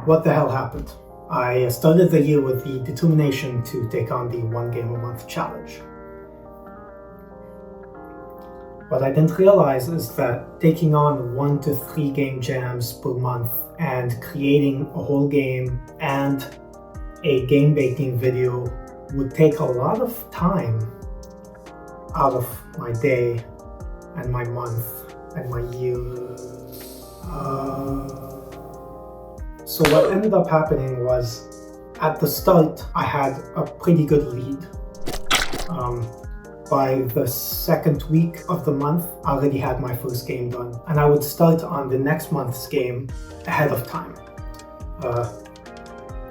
what the hell happened? I started the year with the determination to take on the 1 game a month challenge. What I didn't realize is that taking on 1 to 3 game jams per month and creating a whole game and a game baking video would take a lot of time out of my day and my month and my year. So what ended up happening was, at the start, I had a pretty good lead. By the second week of the month, I already had my first game done, and I would start on the next month's game ahead of time.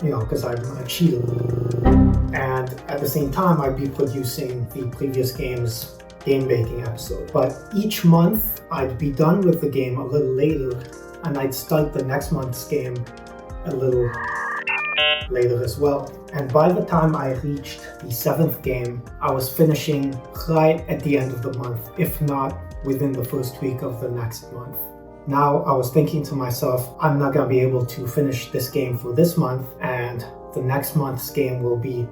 Because I'm a cheater. And at the same time, I'd be producing the previous game's game baking episode. But each month, I'd be done with the game a little later, and I'd start the next month's game a little later as well. And by the time I reached the 7th game, I was finishing right at the end of the month, if not within the first week of the next month. Now I was thinking to myself, I'm not gonna be able to finish this game for this month, and the next month's game will be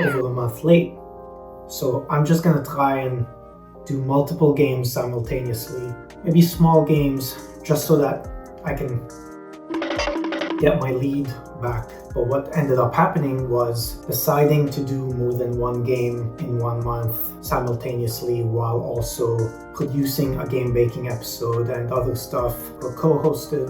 over a month late. So I'm just gonna try and do multiple games simultaneously, maybe small games, just so that I can get my lead back. But what ended up happening was deciding to do more than 1 game in 1 month simultaneously, while also producing a game baking episode and other stuff. I co-hosted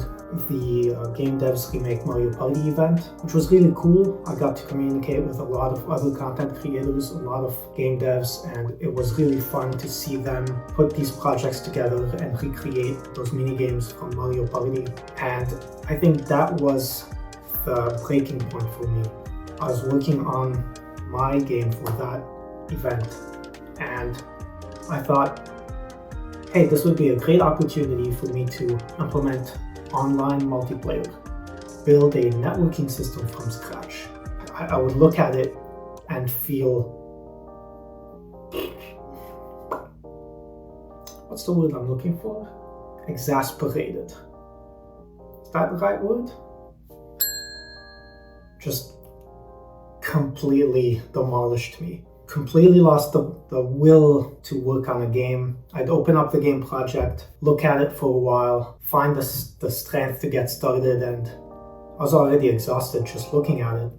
the Game Devs Remake Mario Party event, which was really cool. I got to communicate with a lot of other content creators, a lot of game devs, and it was really fun to see them put these projects together and recreate those mini games from Mario Party. And I think that was the breaking point for me. I was working on my game for that event, and I thought, hey, this would be a great opportunity for me to implement online multiplayer, build a networking system from scratch. I would look at it and feel, what's the word I'm looking for? Exasperated. Is that the right word? Just completely demolished me. Completely lost the will to work on a game. I'd open up the game project, look at it for a while, find the strength to get started, and I was already exhausted just looking at it.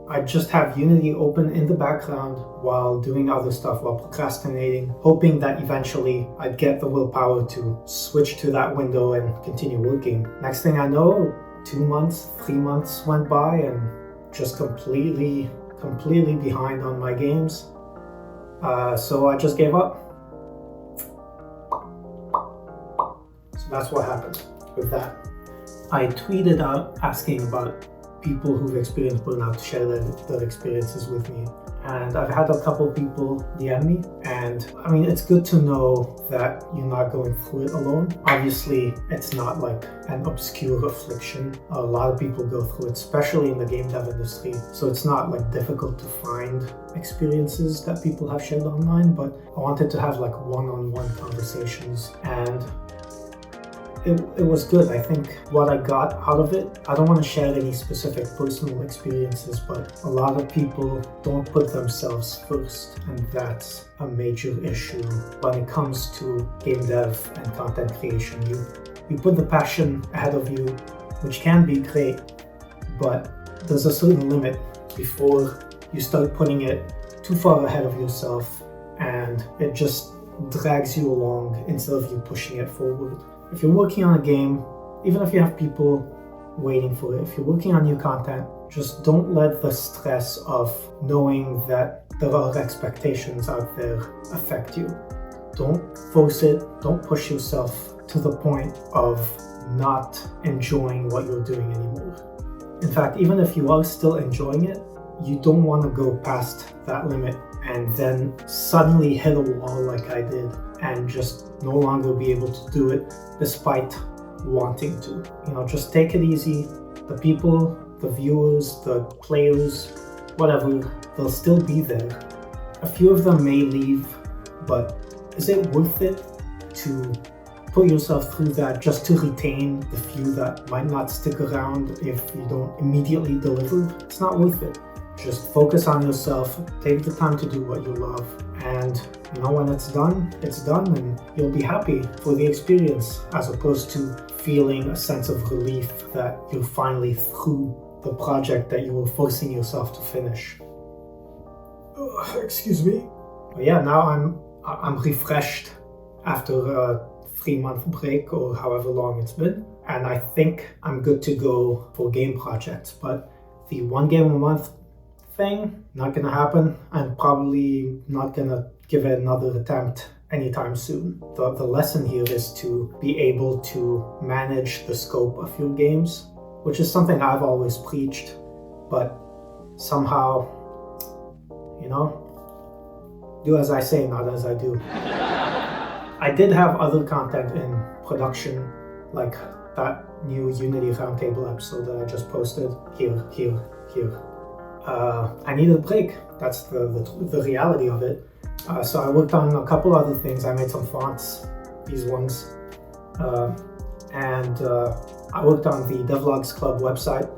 I'd just have Unity open in the background while doing other stuff, while procrastinating, hoping that eventually I'd get the willpower to switch to that window and continue working. Next thing I know, 2 months, 3 months went by, and just completely behind on my games. So I just gave up. So that's what happened with that. I tweeted out asking about people who've experienced burnout to share their experiences with me. And I've had a couple people DM me, and I mean, it's good to know that you're not going through it alone. Obviously, it's not like an obscure affliction. A lot of people go through it, especially in the game dev industry. So it's not like difficult to find experiences that people have shared online, but I wanted to have like one-on-one conversations, and it was good. I think what I got out of it, I don't want to share any specific personal experiences, but a lot of people don't put themselves first, and that's a major issue when it comes to game dev and content creation. You put the passion ahead of you, which can be great, but there's a certain limit before you start putting it too far ahead of yourself, and it just drags you along instead of you pushing it forward. If you're working on a game, even if you have people waiting for it, if you're working on new content, just don't let the stress of knowing that there are expectations out there affect you. Don't force it, don't push yourself to the point of not enjoying what you're doing anymore. In fact, even if you are still enjoying it, you don't want to go past that limit and then suddenly hit a wall like I did and just no longer be able to do it despite wanting to. Just take it easy. The people, the viewers, the players, whatever, they'll still be there. A few of them may leave, but is it worth it to put yourself through that just to retain the few that might not stick around if you don't immediately deliver, it's not worth it. Just focus on yourself, take the time to do what you love, and when it's done, and you'll be happy for the experience, as opposed to feeling a sense of relief that you're finally through the project that you were forcing yourself to finish. Excuse me. But yeah, now I'm refreshed after a 3-month break or however long it's been, and I think I'm good to go for game projects. But the 1 game a month thing, not gonna happen. I'm probably not gonna give it another attempt anytime soon. The lesson here is to be able to manage the scope of your games, which is something I've always preached, but somehow, do as I say, not as I do. I did have other content in production, like that new Unity Roundtable episode that I just posted. Here. I needed a break. That's the reality of it. So I worked on a couple other things. I made some fonts, these ones, and I worked on the Devlogs Club website.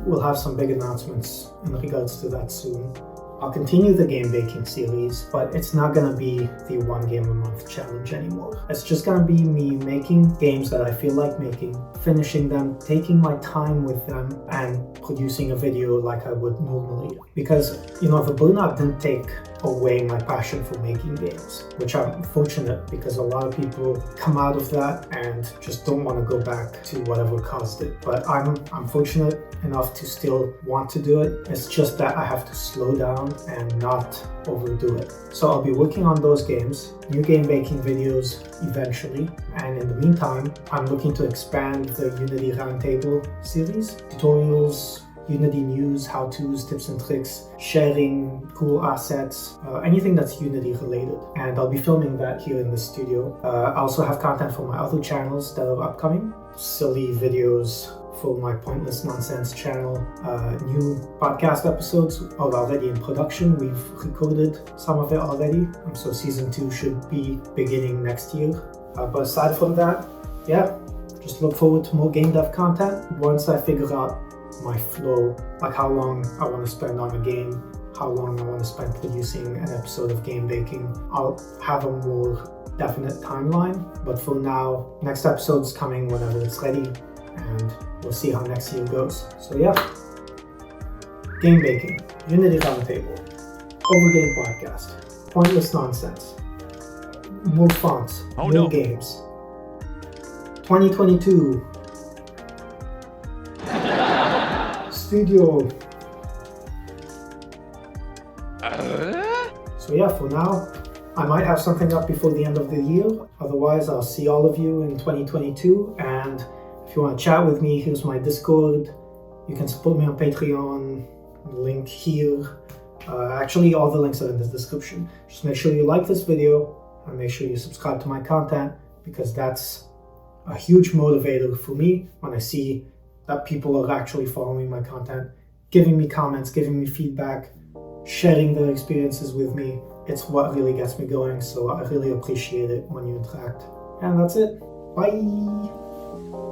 We'll have some big announcements in regards to that soon. I'll continue the game baking series, but it's not gonna be the 1 game a month challenge anymore. It's just gonna be me making games that I feel like making, finishing them, taking my time with them, and producing a video like I would normally. Because, the burnout didn't take away my passion for making games, which I'm fortunate, because a lot of people come out of that and just don't want to go back to whatever caused it. But I'm fortunate enough to still want to do it. It's just that I have to slow down and not overdo it. So I'll be working on those games, new game baking videos eventually, and in the meantime, I'm looking to expand the Unity Roundtable series, tutorials, Unity news, how-tos, tips and tricks, sharing cool assets, anything that's Unity related. And I'll be filming that here in the studio. I also have content for my other channels that are upcoming. Silly videos for my Pointless Nonsense channel. New podcast episodes are already in production. We've recorded some of it already. So season 2 should be beginning next year. But aside from that, just look forward to more game dev content. Once I figure out my flow, like how long I want to spend on a game, how long I want to spend producing an episode of game baking, I'll have a more definite timeline. But for now, next episode's coming whenever it's ready, and we'll see how next year goes. So game baking, Unity Roundtable, Overgame Podcast, Pointless Nonsense, more fonts, more games. 2022 studio. So for now, I might have something up before the end of the year. Otherwise, I'll see all of you in 2022. And if you want to chat with me, here's my Discord. You can support me on Patreon. Link here. Actually, all the links are in the description. Just make sure you like this video and make sure you subscribe to my content, because that's a huge motivator for me when I see that people are actually following my content, giving me comments, giving me feedback, sharing their experiences with me. It's what really gets me going, so I really appreciate it when you interact. And that's it. Bye!